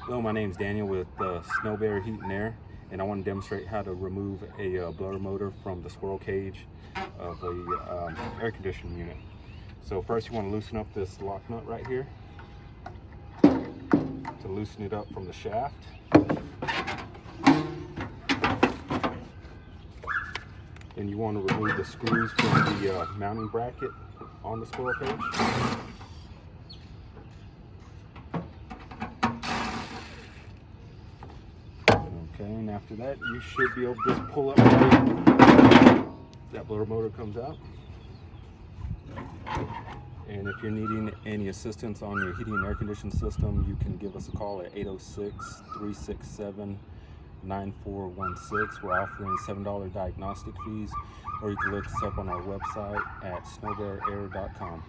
Hello, my name is Daniel with Snow Bear Heat and Air, and I want to demonstrate how to remove a blower motor from the squirrel cage of a air conditioning unit. So first you want to loosen up this lock nut right here to loosen it up from the shaft. Then you want to remove the screws from the mounting bracket on the squirrel cage. Okay, and after that, you should be able to just pull up that blower motor comes out. And if you're needing any assistance on your heating and air conditioning system, you can give us a call at 806-367-9416. We're offering $7 diagnostic fees, or you can look us up on our website at snowbearair.com.